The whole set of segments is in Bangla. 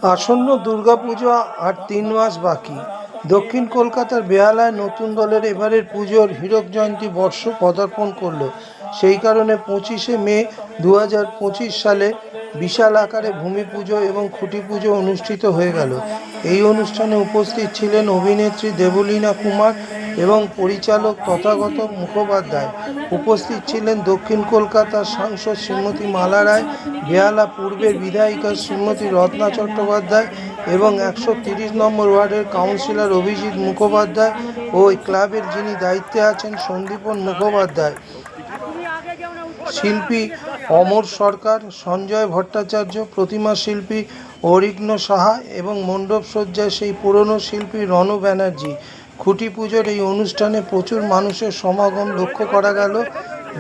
আসন্ন দুর্গাপুজো আর ৩ মাস বাকি। দক্ষিণ কলকাতার বেহালায় নতুন দলের এবারের পুজোর হীরক জয়ন্তী বর্ষ পদার্পণ করল। সেই কারণে ২৫শে মে ২০২৫ সালে বিশাল আকারে ভূমি পুজো এবং খুঁটি পুজো অনুষ্ঠিত হয়ে গেল। এই অনুষ্ঠানে উপস্থিত ছিলেন অভিনেত্রী দেবলীনা কুমার এবং পরিচালক তথাগত মুখোপাধ্যায়। উপস্থিত ছিলেন দক্ষিণ কলকাতার সাংসদ শ্রীমতী মালা রায়, বেহালা পূর্বের বিধায়িকা শ্রীমতী রত্না চট্টোপাধ্যায় এবং ১৩০ নম্বর ওয়ার্ডের কাউন্সিলর অভিজিৎ মুখোপাধ্যায় ও ওই ক্লাবের যিনি দায়িত্বে আছেন সন্দীপন মুখোপাধ্যায়, শিল্পী অমর সরকার, সঞ্জয় ভট্টাচার্য, প্রতিমা শিল্পী অরিঘ্ন সাহা এবং মণ্ডপসজ্জায় সেই পুরনো শিল্পী রণ ব্যানার্জি। খুঁটি পুজোর এই অনুষ্ঠানে প্রচুর মানুষের সমাগম লক্ষ্য করা গেল।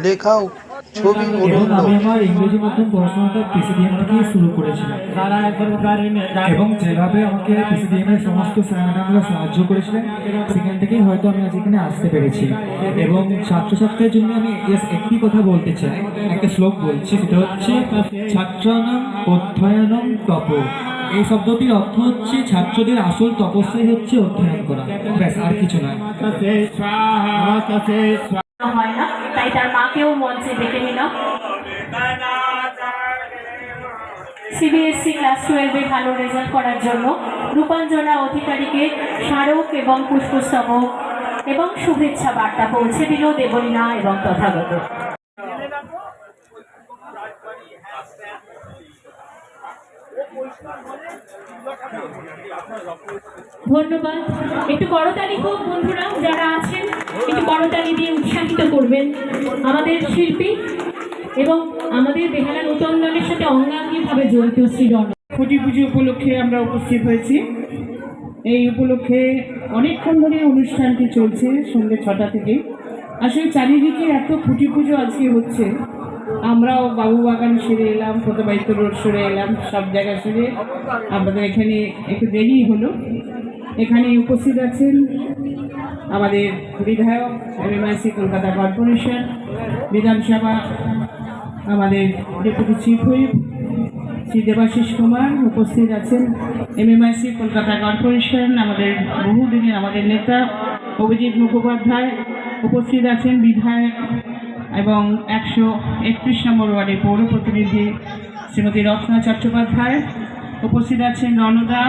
লেখা ছবি উঠল। আমি আমার ইংরেজি মাধ্যম পড়াশোনাটা পিসিডিএম থেকেই শুরু করেছিলাম এবং যেভাবে আমাকে পিসিডিএম এর সমস্ত স্যার ম্যাডামরা সাহায্য করেছিলেন সেখান থেকেই হয়তো আমি আজ এখানে আসতে পেরেছি। এবং ছাত্রছাত্রীদের জন্য আমি একটি কথা বলতে চাই, একটা শ্লোক বলছি, সেটা হচ্ছে ছাত্রানাম অধ্যয়নম তপ। এই শব্দটির অর্থ হচ্ছে ছাত্রদের আসল তপস্যাই হচ্ছে অধ্যয়ন করা, ব্যাস, আর কিছু নয়। হয় না, তাই তার মাকেও মঞ্চে ডেকে নিলাম। সিবিএসসি ক্লাস 12-এ ভালো রেজাল্ট করার জন্য রূপাঞ্জনা অধিকারীকে স্মারক এবং পুষ্পস্তবক এবং শুভেচ্ছা বার্তা পৌঁছে দিল দেবলীনা এবং তথাগত। ধন্যবাদ। একটু করতালি হোক বন্ধুরা, যারা আছেন একটু করতালি দিয়ে উৎসাহিত করবেন আমাদের শিল্পী এবং আমাদের বেহালা নতুন দলের সাথে অঙ্গাঙ্গিভাবে জড়িত শ্রী রণ। খুঁটি পুজো উপলক্ষে আমরা উপস্থিত হয়েছি। এই উপলক্ষে অনেকক্ষণ ধরে অনুষ্ঠানটি চলছে, সন্ধ্যে ৬টা থেকে। আসলে চারিদিকে এত খুঁটি পুজো আজকে হচ্ছে, আমরাও বাবুবাগান সেরে এলাম, ফতোবাড়িতে রোড সরে এলাম, সব জায়গা সেরে আমাদের এখানে একটু দেরি হলো। এখানে উপস্থিত আছেন আমাদের বিধায়ক এমএমআইসি কলকাতা কর্পোরেশন, বিধানসভা আমাদের deputy chief whip Shri Debashis Kumar, উপস্থিত আছেন এমএমআইসি কলকাতা কর্পোরেশন আমাদের বহুদিনের আমাদের নেতা অভিজিৎ মুখোপাধ্যায়, উপস্থিত আছেন বিধায়ক এবং ১৩১ নম্বর ওয়ার্ডের পৌর প্রতিনিধি শ্রীমতী রত্না চট্টোপাধ্যায়, উপস্থিত আছেন রণদা,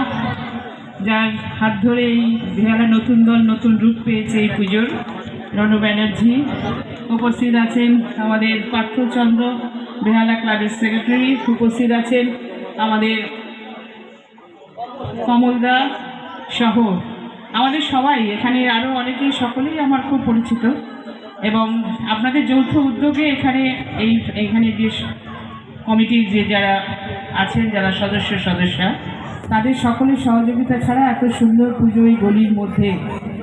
যার হাত ধরে এই বেহালা নতুন দল নতুন রূপ পেয়েছে এই পুজোর, রণ ব্যানার্জি, উপস্থিত আছেন আমাদের পার্থচন্দ্র বেহালা ক্লাবের সেক্রেটারি, উপস্থিত আছেন আমাদের কমলদা সহ আমাদের সবাই, এখানে আরও অনেকেই, সকলেই আমার খুব পরিচিত। এবং আপনাদের যৌথ উদ্যোগে এইখানে যে কমিটির যে যারা আছেন, যারা সদস্যা, তাদের সকলের সহযোগিতা ছাড়া এত সুন্দর পুজো এই গলির মধ্যে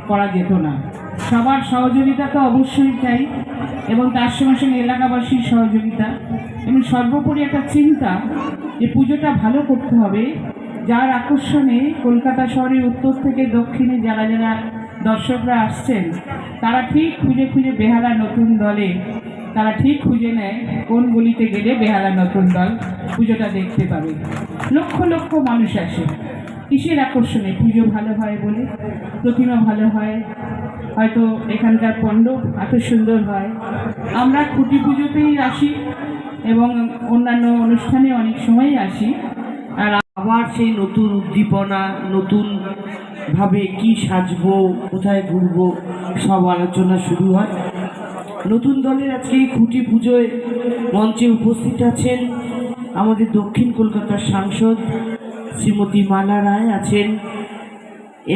করা যেত না। সবার সহযোগিতা তো অবশ্যই চাই এবং তার সঙ্গে সঙ্গে এলাকাবাসীর সহযোগিতা এবং সর্বোপরি একটা চিন্তা যে পুজোটা ভালো করতে হবে, যার আকর্ষণে কলকাতা শহরের উত্তর থেকে দক্ষিণে যারা যারা দর্শকরা আসছেন তারা ঠিক খুঁজে খুঁজে বেহালা নতুন দলে তারা ঠিক খুঁজে নেয় কোন গলিতে গেলে বেহালা নতুন দল পুজোটা দেখতে পাবে। লক্ষ লক্ষ মানুষ আসে কিসের আকর্ষণে? পুজো ভালো হয় বলে, প্রতিমা ভালো হয়, হয়তো এখানকার মণ্ডপ এত সুন্দর হয়। আমরা খুঁটি পুজোতেই আসি এবং অন্যান্য অনুষ্ঠানে অনেক সময় আসি। আর আবার সেই নতুন উদ্দীপনা, নতুনভাবে কি সাজবো, কোথায় ঘুরবো, সব আলোচনা শুরু হয়। নতুন দলের আজকে এই খুঁটি পুজোয় মঞ্চে উপস্থিত আছেন আমাদের দক্ষিণ কলকাতার সাংসদ শ্রীমতী মালা রায়, আছেন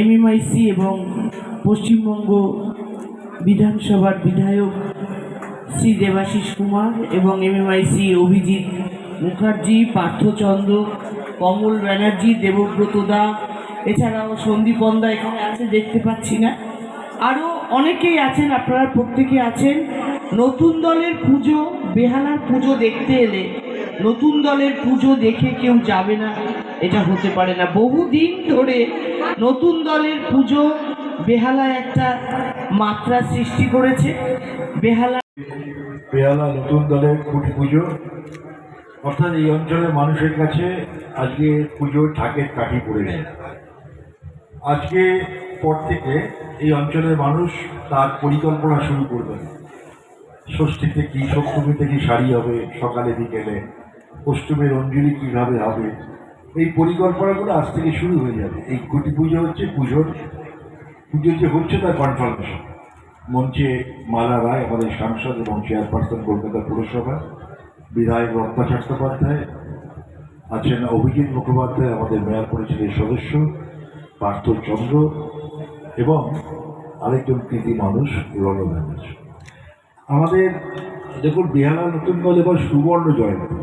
এমএমআইসি এবং পশ্চিমবঙ্গ বিধানসভার বিধায়ক শ্রী দেবাশিস কুমার এবং এমএমআইসি অভিজিৎ মুখার্জি, পার্থচন্দ্র, কমল ব্যানার্জি, দেবব্রত দা, এছাড়াও সন্দীপন্দা এখানে আছে, দেখতে পাচ্ছি না, আরও অনেকেই আছেন। আপনারা প্রত্যেকে আছেন। নতুন দলের পুজো, বেহালার পুজো দেখতে এলে নতুন দলের পুজো দেখে কেউ যাবে না, এটা হতে পারে না। বহুদিন ধরে নতুন দলের পুজো বেহালায় একটা মাত্রা সৃষ্টি করেছে। বেহালা নতুন দলের খুঁটি পুজো অর্থাৎ এই অঞ্চলের মানুষের কাছে আজকে পুজোর ঠাকের কাঠি পড়ে যায়। আজকে পর থেকে এই অঞ্চলের মানুষ তার পরিকল্পনা শুরু করবে। ষষ্ঠীতে কি, সপ্তমীতে কি শাড়ি হবে, সকালে বিকেলে অষ্টমীর অঞ্জলি কীভাবে হবে, এই পরিকল্পনাগুলো আজ থেকে শুরু হয়ে যাবে। এই খুঁটি পুজো হচ্ছে পুজো যে হচ্ছে তার কনফার্মেশন। মঞ্চে মালা রায় আমাদের সাংসদ এবং চেয়ারপারসন কলকাতা পুরসভা, বিধায়ক রত্না চট্টোপাধ্যায় আছেন, অভিজিৎ মুখোপাধ্যায় আমাদের মেয়র পরিষদের সদস্য, পার্থ চন্দ্র এবং আরেকজন কৃতি মানুষ রণ ব্যানার্জি। আমাদের দেখুন বেহালা নতুন দল এবার সুবর্ণ জয়ন্তী,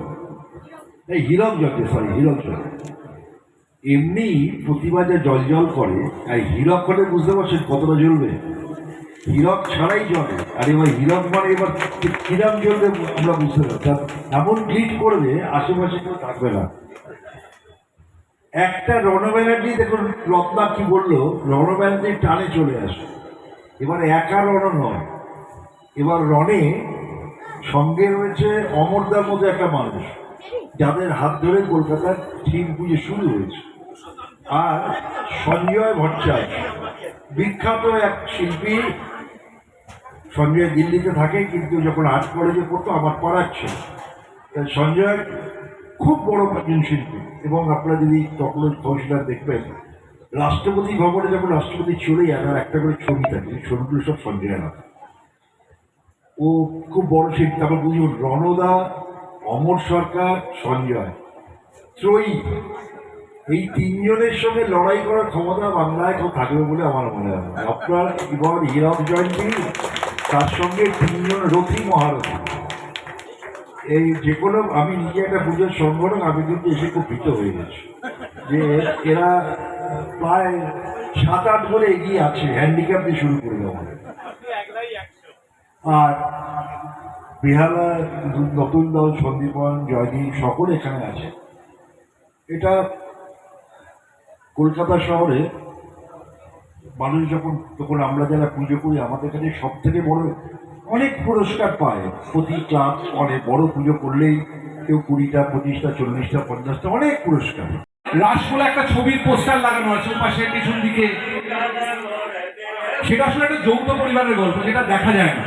এই হীরক জয়ন্তী। এমনি প্রতিভা যে জল করে, আর হীরক হলে বুঝতে পারছেন কতটা জ্বলবে। হীরক ছাড়াই জ্বলে, আর এবার হীরক মানে এবার কিরাম জ্বলবে আমরা বুঝতে পারছি। এমন গ্লিট করবে আশেপাশে কেউ থাকবে না। একটা রণ ব্যানার্জি, দেখুন রত্না কি বললো, রণ ব্যানার্জি টানে চলে আসে। এবার একা রণ নয়, এবার রণে সঙ্গে রয়েছে অমরদার মতো একটা মানুষ, যাদের হাত ধরে কলকাতার থিম পুজো শুরু হয়েছে। আর সঞ্জয় ভট্টাচার্য, বিখ্যাত এক শিল্পী। সঞ্জয় দিল্লিতে থাকে, কিন্তু যখন আর্ট কলেজে পড়তো আমার পড়াচ্ছে। সঞ্জয় খুব বড় একজন শিল্পী, এবং আপনারা যদি তখন কৌশলার দেখবেন, রাষ্ট্রপতি ভবনে যখন রাষ্ট্রপতি চলে যান আর একটা করে ছবি থাকে, ছবিগুলো সব সঞ্জয় না। ও খুব বড় শিল্পী। তারপর বুঝুন রণদা, অমর সরকার, সঞ্জয় ত্রয়ী, এই তিনজনের সঙ্গে লড়াই করার ক্ষমতা বাংলায় কেউ থাকবে বলে আমার মনে হয়। আপনার এবার হীরক জয়ন্তী, তার সঙ্গে তিনজন রথী মহারথী। এই যে কোনো, আমি নিজে একটা পুজোর সংগঠন, আমি কিন্তু এসে খুব ভীত হয়ে গেছি যে এরা প্রায় 7-8 করে এগিয়ে আছে, হ্যান্ডিক্যাপ দিয়ে শুরু করে দেওয়া। আর বেহালা নতুন দল, সন্দীপন, জয়দীপ সকলে এখানে আছে। এটা কলকাতা শহরে মানুষ তখন আমরা যারা পুজো করি, আমাদের কাছে সব থেকে বড় অনেক পুরস্কার পায়। প্রতি ক্লাব অনেক বড় পুজো করলেই কেউ 20টা, 25টা, 40টা, 50টা অনেক পুরস্কার। রাসফলে একটা ছবির পোস্টার লাগানো আছে পাশে পিছন দিকে, সেটা আসলে একটা যৌথ পরিবারের গল্প, যেটা দেখা যায় না।